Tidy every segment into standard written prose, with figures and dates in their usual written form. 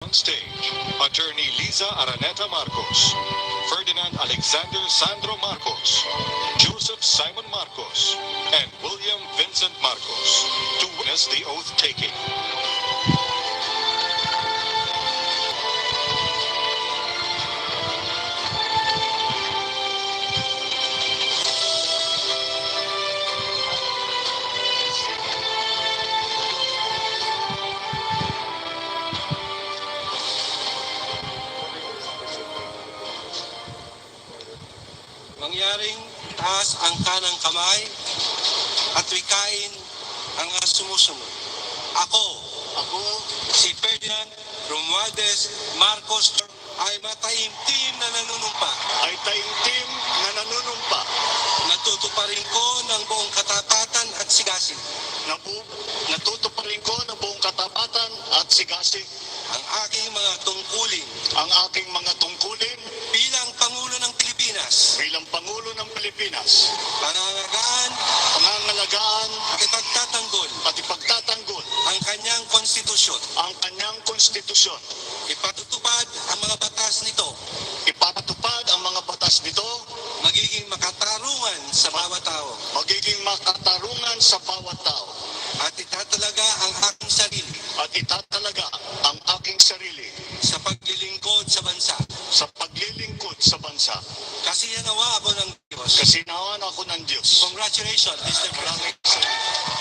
On stage, Attorney Liza Araneta Marcos, Ferdinand Alexander Sandro Marcos, Joseph Simon Marcos, and William Vincent Marcos to witness the oath taking. Mangyaring taas ang kanang kamay at wikain ang mga sumusunod. Ako, si Ferdinand Romualdez Marcos ay mataimtim na nanunumpa. Natutuparin ko ng buong katapatan at sigasig. Natutuparin ko ng buong katapatan at sigasig Ang aking mga tungkulin ang aking mga tungkulin bilang Pangulo ng Pilipinas. bilang Pangulo ng Pilipinas, pangangalagaan At ipagtatanggol at ipagtatanggol ang kanyang konstitusyon. ang kanyang konstitusyon. Ipatutupad ang mga batas nito. Ipapatupad ang mga batas nito, Magiging makatarungan sa bawat tao. magiging makatarungan sa bawat tao, At itatalaga ang aking sarili at itatalaga ang aking sarili sa paglilingkod sa bansa. sa paglilingkod sa bansa. Kasi nawa ako ng Diyos. Kasinawan ako ng Diyos. Congratulations, Mr. Maraming President. salamat.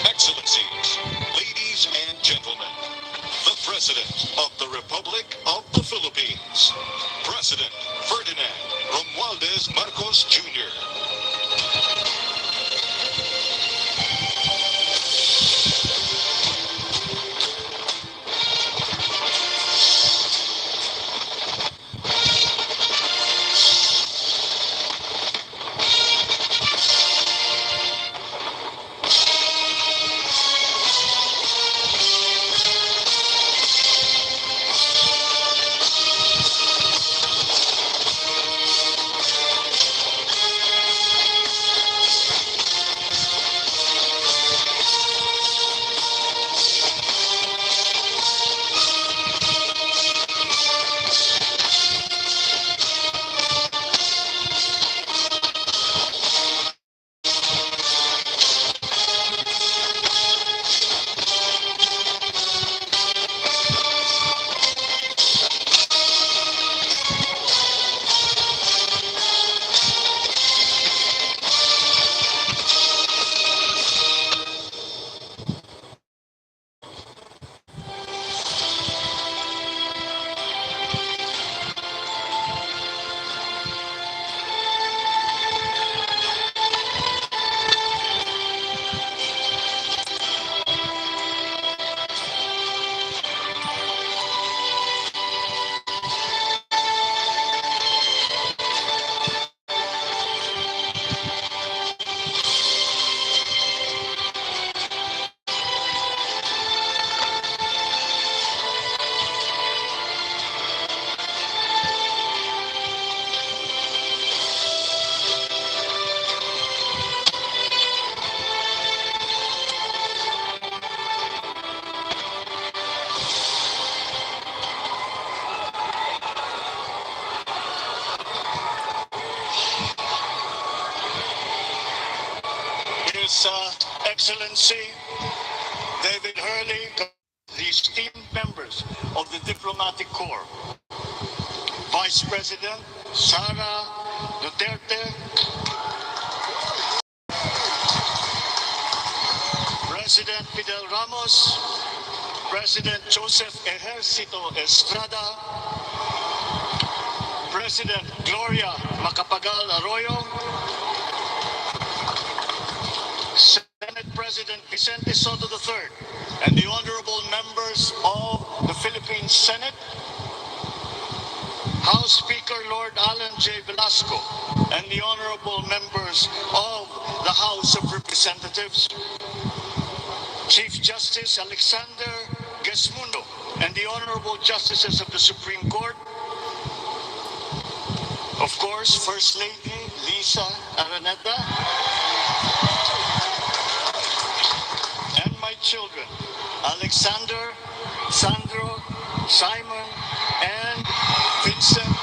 Excellencies, ladies and gentlemen, the President of the Republic of the Philippines, President Ferdinand Romualdez Marcos Jr. His Excellency David Hurley, the esteemed members of the Diplomatic Corps, Vice President Sara Duterte, President Fidel Ramos, President Joseph Ejercito Estrada, President Gloria Macapagal Arroyo, Senate President Vicente Soto III, and the honorable members of the Philippine Senate, House Speaker Lord Alan J. Velasco, and the honorable members of the House of Representatives, Chief Justice Alexander Gesmundo, and the honorable justices of the Supreme Court, of course, First Lady Liza Araneta, and my children, Alexander, Sandro, Simon, and Vincent.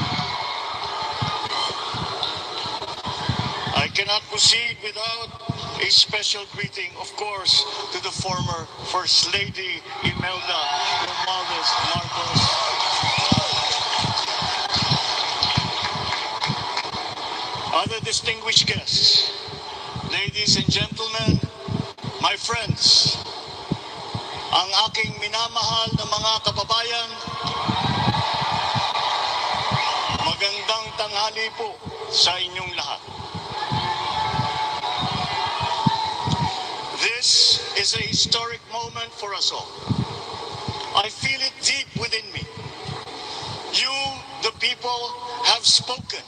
I cannot proceed without a special greeting, of course, to the former First Lady Imelda Romualdez Marcos. Other distinguished guests, ladies and gentlemen, my friends, ang aking minamahal na mga kababayan, magandang tanghali po sa inyong lahat. This is a historic moment for us all. I feel it deep within me. You, the people, have spoken,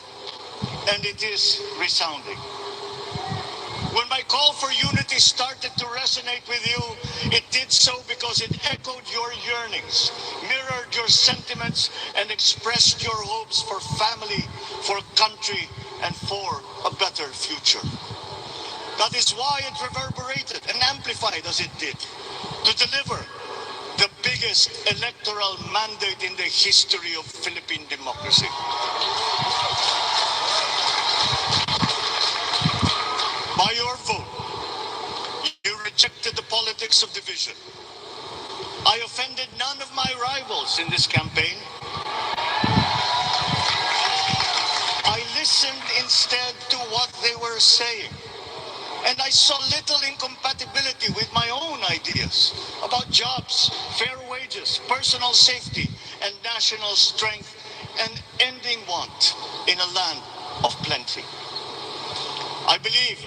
and it is resounding. When my call for unity started to resonate with you, it did so because it echoed your yearnings, mirrored your sentiments, and expressed your hopes for family, for country, and for a better future. That is why it reverberated and amplified as it did to deliver the biggest electoral mandate in the history of Philippine democracy. By your vote, you rejected the politics of division. I offended none of my rivals in this campaign. I listened instead to what they were saying. And I saw little incompatibility with my own ideas about jobs, fair wages, personal safety, and national strength, and ending want in a land of plenty. I believe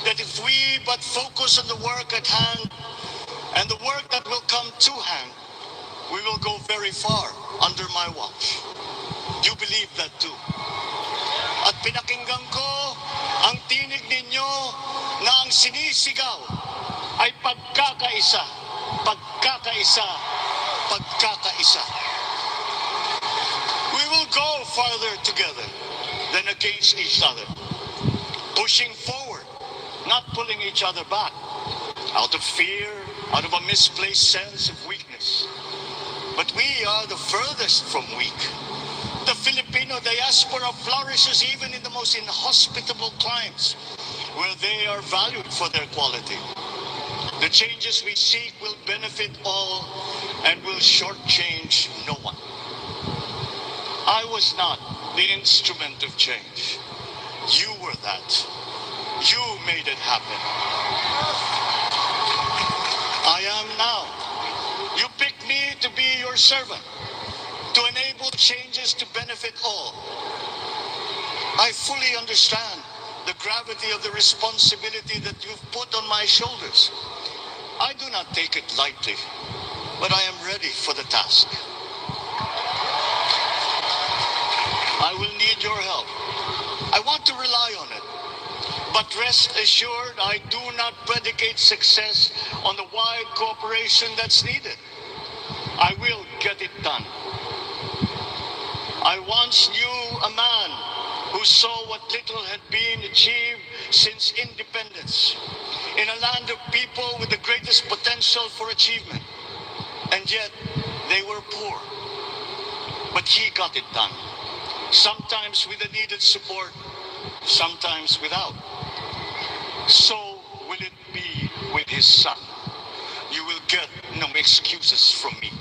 that if we but focus on the work at hand and the work that will come to hand, we will go very far under my watch. You believe that too. At pinakinggan ko ang tinig ninyo na ang sinisigaw ay pagkakaisa, pagkakaisa, pagkakaisa. We will go farther together than against each other, pushing forward, not pulling each other back, out of fear, out of a misplaced sense of weakness. But we are the furthest from weak. The Filipino diaspora flourishes even in the most inhospitable climes, where they are valued for their quality. The changes we seek will benefit all and will shortchange no one. I was not the instrument of change. You were that. You made it happen. I am now. You picked me to be your servant, to enable changes to benefit all. I fully understand the gravity of the responsibility that you've put on my shoulders. I do not take it lightly, but I am ready for the task. I will need your help. I want to rely on it. But rest assured, I do not predicate success on the wide cooperation that's needed. I will get it done. I once knew a man who saw what little had been achieved since independence in a land of people with the greatest potential for achievement. And yet, they were poor. But he got it done. Sometimes with the needed support, sometimes without. So will it with his son. You will get no excuses from me.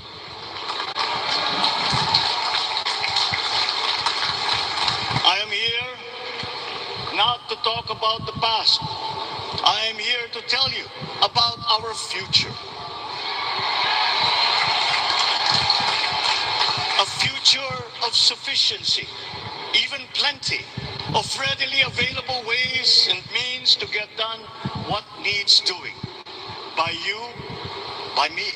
I am here not to talk about the past. I am here to tell you about our future. A future of sufficiency, even plenty, of readily available ways and means to get done what needs doing. By you, by me.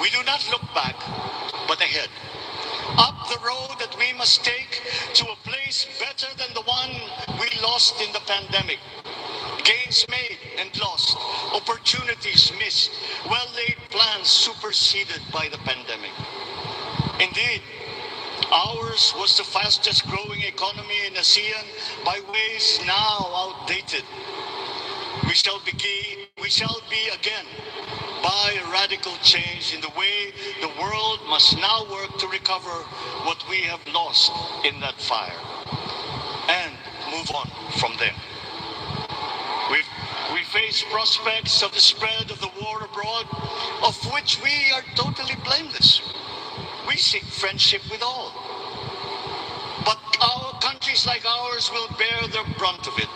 We do not look back, but ahead. Up the road that we must take to a place better than the one we lost in the pandemic. Gains made and lost, opportunities missed, well-laid plans superseded by the pandemic. Indeed, ours was the fastest growing economy in ASEAN by ways now outdated. We shall be again by a radical change in the way the world must now work to recover what we have lost in that fire and move on from there. We face prospects of the spread of the war abroad, of which we are totally blameless. We seek friendship with all. But our countries like ours will bear the brunt of it.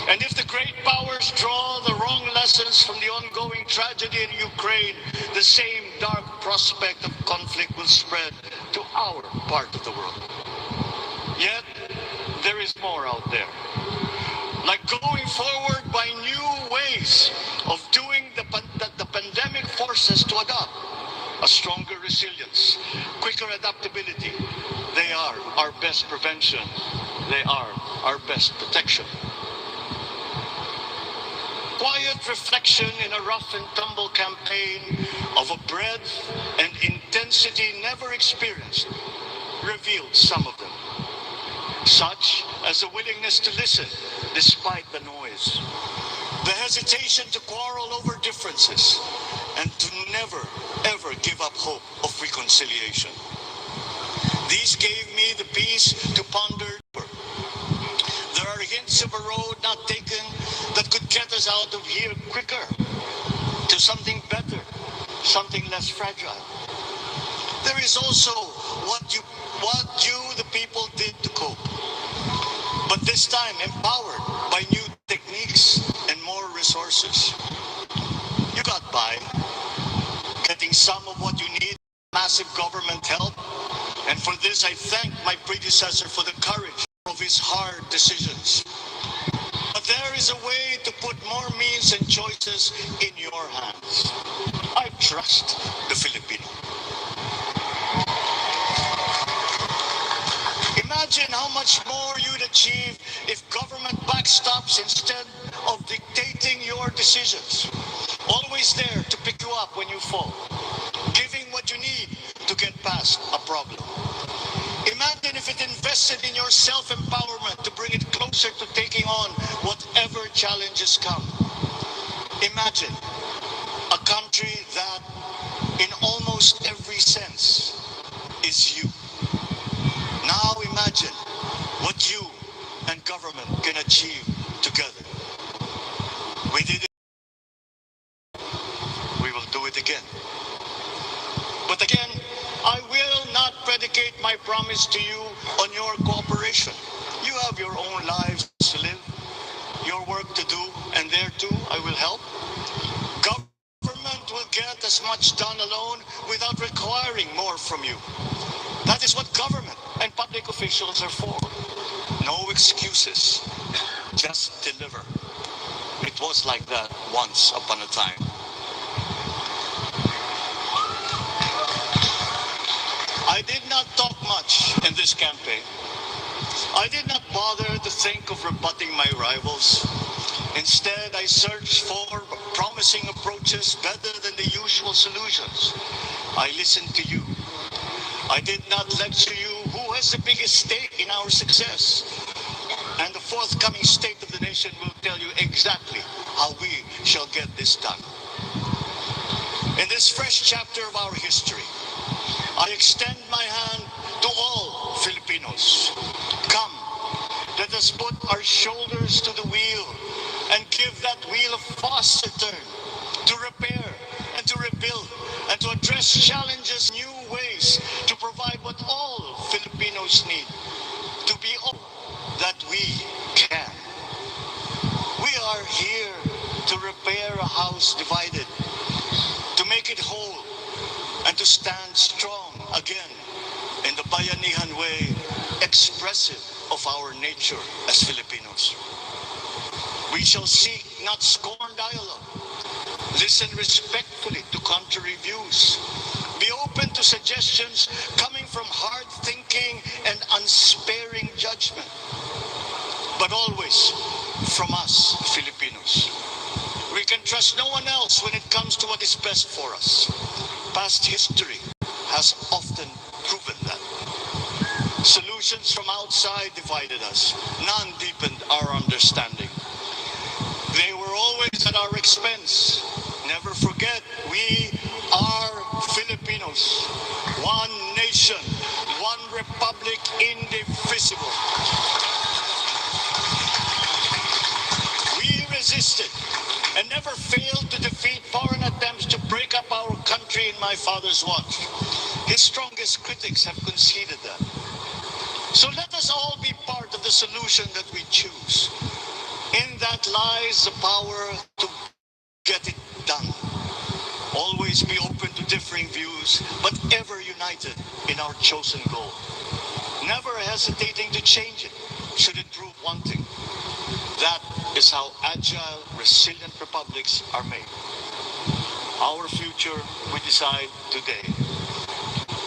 And if the great powers draw the wrong lessons from the ongoing tragedy in Ukraine, the same dark prospect of conflict will spread to our part of the world. Yet, there is more out there. Like going forward by new ways of doing that the pandemic forces to adopt. A stronger resilience, quicker adaptability. They are our best prevention. They are our best protection. Quiet reflection in a rough and tumble campaign of a breadth and intensity never experienced revealed some of them. Such as the willingness to listen despite the noise. The hesitation to quarrel over differences and to never, ever give up hope of reconciliation. These gave me the peace to ponder. There are hints of a road not taken that could get us out of here quicker to something better, something less fragile. There is also what you, the people, did to cope. But this time empowered by new techniques and more resources. You got by, getting some of what you need, massive government help. And for this, I thank my predecessor for the courage of his hard decisions. But there is a way to put more means and choices in your hands. I trust the Filipino. Imagine how much more you'd achieve if government backstops instead of dictating your decisions. Always there to pick you up when you fall. Giving what you need to get past a problem. Imagine if it invested in your self-empowerment to bring it closer to taking on whatever challenges come. Imagine a country that, in almost every sense, is you. Now imagine what you and government can achieve together. We did it. We will do it again. But again, I will not predicate my promise to you on your cooperation. You have your own lives to live, your work to do, and there too I will help. Government will get as much done alone without requiring more from you. That is what government and public officials are for. No excuses, just deliver. It was like that once upon a time. I did not talk much in this campaign. I did not bother to think of rebutting my rivals. Instead, I searched for promising approaches better than the usual solutions. I listened to you. I did not lecture you who has the biggest stake in our success. And the forthcoming State of the Nation will tell you exactly how we shall get this done. In this fresh chapter of our history, I extend my hand to all Filipinos. Come, let us put our shoulders to the wheel and give that wheel a faucet repair a house divided, to make it whole, and to stand strong again in the Bayanihan way, expressive of our nature as Filipinos. We shall seek, not scorn dialogue. Listen respectfully to contrary views. Be open to suggestions coming from hard thinking and unsparing judgment. But always from us, Filipinos. We can trust no one else when it comes to what is best for us. Past history has often proven that. Solutions from outside divided us. None deepened our understanding. They were always at our expense. Never forget, we are Filipinos. One nation, one republic, indivisible. We resisted and never failed to defeat foreign attempts to break up our country in my father's watch. His strongest critics have conceded that. So let us all be part of the solution that we choose. In that lies the power to get it done. Always be open to differing views, but ever united in our chosen goal. Never hesitating to change it, should it prove wanting. That is how agile, resilient republics are made. Our future we decide today.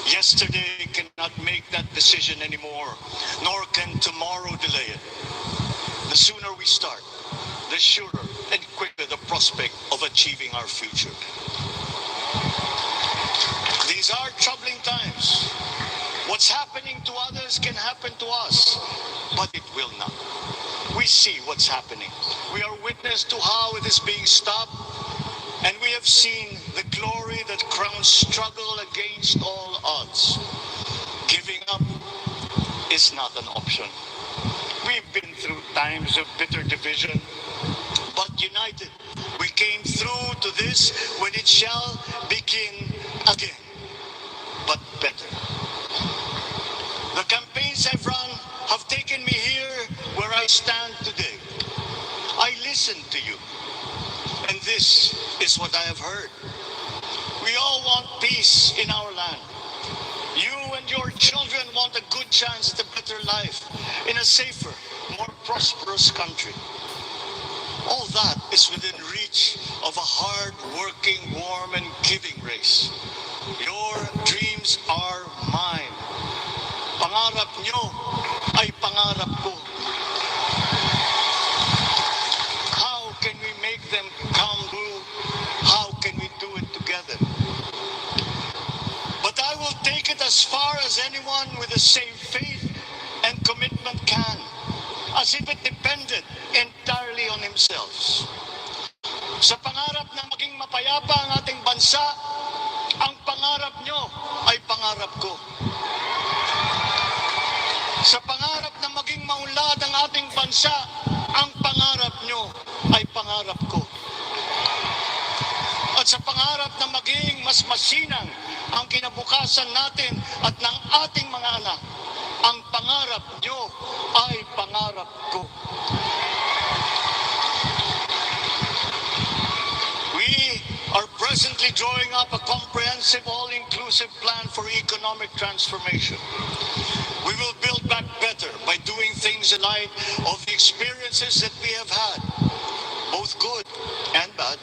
Yesterday cannot make that decision anymore, nor can tomorrow delay it. The sooner we start, the surer and quicker the prospect of achieving our future. These are troubling times. What's happening to others can happen to us, but it will not. We see what's happening. We are witness to how it is being stopped, and we have seen the glory that crowns struggle against all odds. Giving up is not an option. We've been through times of bitter division, but united, we came through to this when it shall begin again, but better. The campaigns I've run have taken me here where I stand today. I listened to you, and this is what I have heard. We all want peace in our land. You and your children want a good chance at a better life in a safer, more prosperous country. All that is within reach of a hard-working, warm, and giving race. Your dreams are mine. Pangarap nyo ay pangarap ko. How can we make them come true? How can we do it together? But I will take it as far as anyone with the same faith and commitment can, as if it depended entirely on himself. Sa pangarap na maging mapayapa ang ating bansa, ang pangarap nyo ay pangarap ko. Sa pangarap na maging maunlad ang ating bansa, ang pangarap nyo ay pangarap ko. At sa pangarap na maging mas masinang ang kinabukasan natin at ng ating mga anak, ang pangarap nyo ay pangarap ko. We are presently drawing up a comprehensive, all-inclusive plan for economic transformation. We will build back better by doing things in light of the experiences that we have had, both good and bad.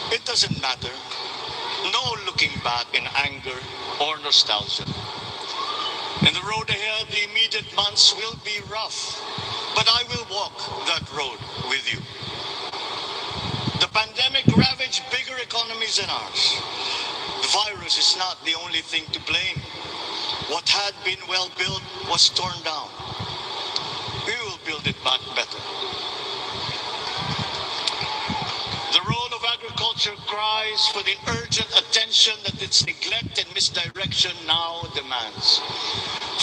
It doesn't matter. No looking back in anger or nostalgia. In the road ahead, the immediate months will be rough, but I will walk that road with you. The pandemic ravaged bigger economies than ours. The virus is not the only thing to blame. What had been well built was torn down. We will build it back better. The role of agriculture cries for the urgent attention that its neglect and misdirection now demands.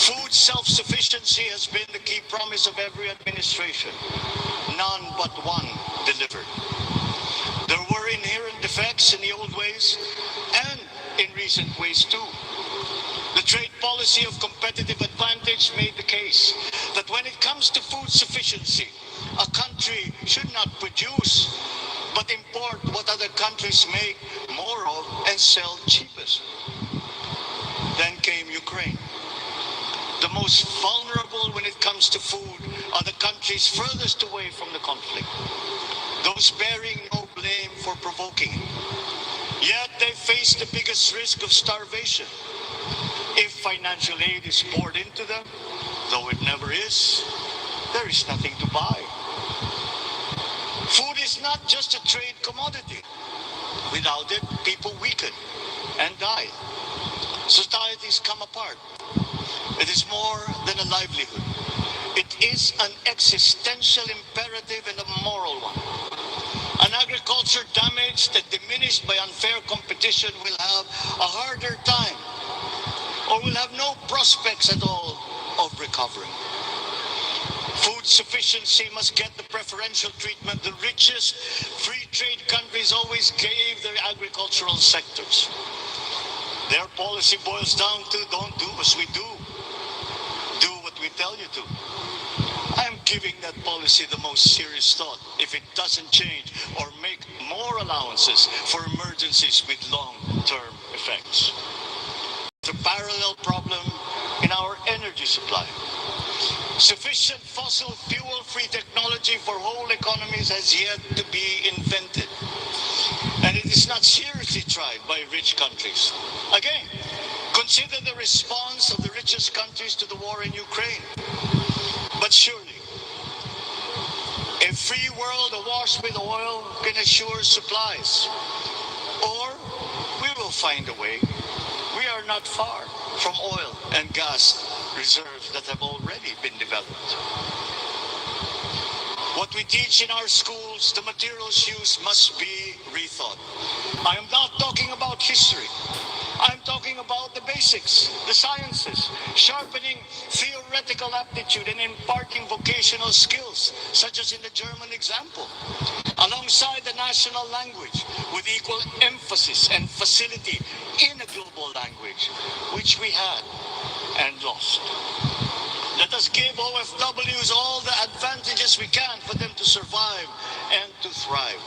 Food self-sufficiency has been the key promise of every administration. None but one delivered. There were inherent defects in the old ways and in recent ways too. The trade policy of competitive advantage made the case that when it comes to food sufficiency, a country should not produce, but import what other countries make more of and sell cheapest. Then came Ukraine. The most vulnerable when it comes to food are the countries furthest away from the conflict, those bearing no blame for provoking it. Yet they face the biggest risk of starvation. If financial aid is poured into them, though it never is, there is nothing to buy. Food is not just a trade commodity. Without it, people weaken and die. Societies come apart. It is more than a livelihood. It is an existential imperative and a moral one. An agriculture damaged and diminished by unfair competition will have a harder time, or will have no prospects at all of recovering. Food sufficiency must get the preferential treatment the richest free trade countries always gave their agricultural sectors. Their policy boils down to don't do as we do what we tell you to. I am giving that policy the most serious thought if it doesn't change or make more allowances for emergencies with long-term effects. The parallel problem in our energy supply. Sufficient fossil fuel-free technology for whole economies has yet to be invented. And it is not seriously tried by rich countries. Again, consider the response of the richest countries to the war in Ukraine. But surely, a free world awash with oil can assure supplies. Or we will find a way. We are not far from oil and gas reserves that have already been developed. What we teach in our schools, the materials used must be rethought. I am not talking about history. I'm talking about the basics, the sciences, sharpening theoretical aptitude and imparting vocational skills, such as in the German example, alongside the national language with equal emphasis and facility in a global language, which we had and lost. Let us give OFWs all the advantages we can for them to survive and to thrive.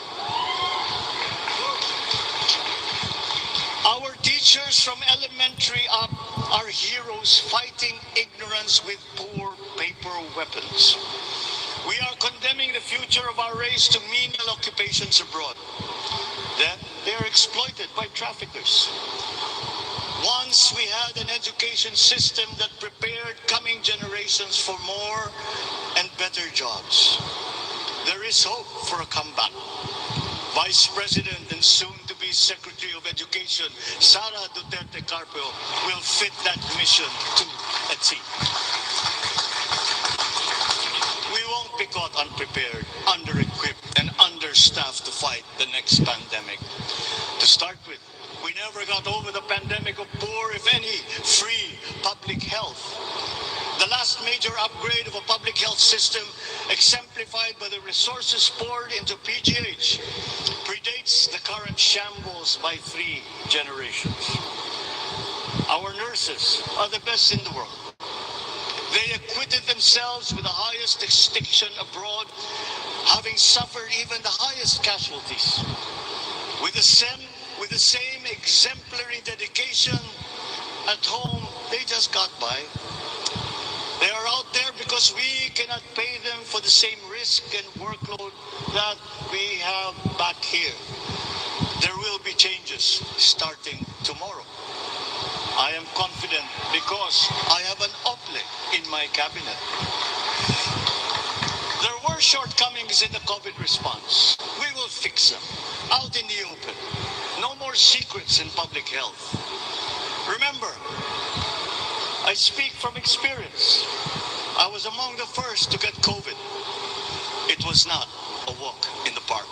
Our teachers from elementary up are heroes fighting ignorance with poor paper weapons. We are condemning the future of our race to menial occupations abroad. Then they are exploited by traffickers. Once we had an education system that prepared coming generations for more and better jobs. There is hope for a comeback. Vice President and soon-to-be Secretary of Education, Sara Duterte Carpio, will fit that mission to a T. We won't be caught unprepared, under-equipped, and understaffed to fight the next pandemic. To start with, we never got over the pandemic of poor, if any, free public health. The last major upgrade of a public health system, exemplified by the resources poured into PGH, predates the current shambles by 3 generations. Our nurses are the best in the world. They acquitted themselves with the highest distinction abroad, having suffered even the highest casualties. With the same exemplary dedication at home, they just got by. They are out there because we cannot pay them for the same risk and workload that we have back here. There will be changes starting tomorrow. I am confident because I have an OPLE in my cabinet. There were shortcomings in the COVID response. We will fix them out in the open. No more secrets in public health. Remember, I speak from experience. I was among the first to get COVID. It was not a walk in the park.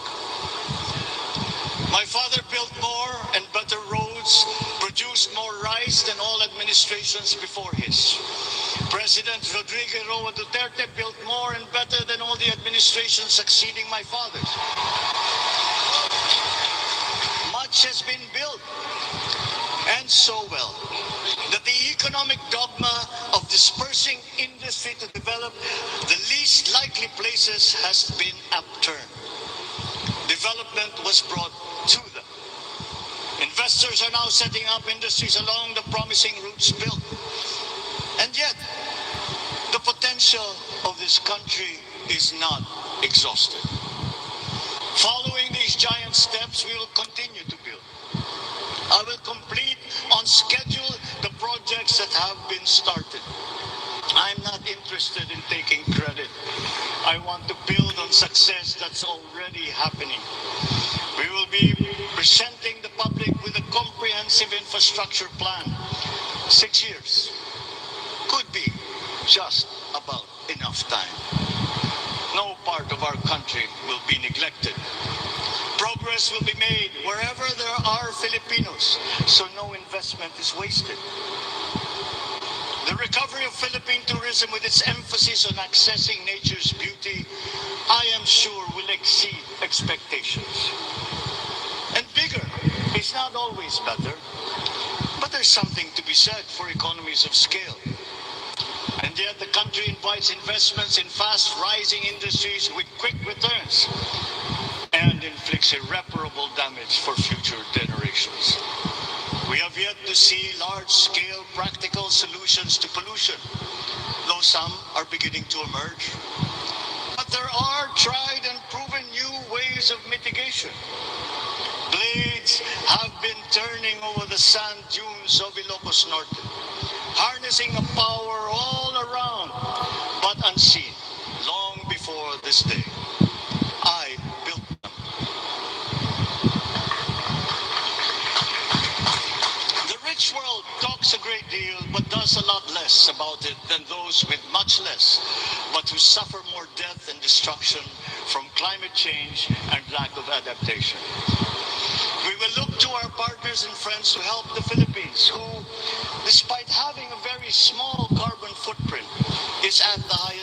My father built more and better roads, produced more rice than all administrations before his. President Rodrigo Roa Duterte built more and better than all the administrations succeeding my father's. Much has been built, and so well, that the economic dogma of dispersing industry to develop the least likely places has been upturned. Development was brought to them. Investors are now setting up industries along the promising routes built. And yet, the potential of this country is not exhausted. Following these giant steps, we will continue to build. I will complete on schedule the projects that have been started. I'm not interested in taking credit. I want to build on success that's already happening. We will be presenting the public with a comprehensive infrastructure plan. 6 years could be just about enough time. No part of our country will be neglected. Progress will be made wherever there are Filipinos, so no investment is wasted. The recovery of Philippine tourism with its emphasis on accessing nature's beauty, I am sure will exceed expectations. And bigger is not always better, but there's something to be said for economies of scale. And yet the country invites investments in fast-rising industries with quick returns and inflicts irreparable damage for future generations. We have yet to see large-scale practical solutions to pollution, though some are beginning to emerge. But there are tried and proven new ways of mitigation. Blades have been turning over the sand dunes of Ilocos Norte, harnessing a power all around, but unseen, long before this day. I built them. The rich world talks a great deal, but does a lot less about it than those with much less, but who suffer more death and destruction from climate change and lack of adaptation. We will look to our partners and friends to help the Philippines, who, despite having a very small carbon footprint, is at the highest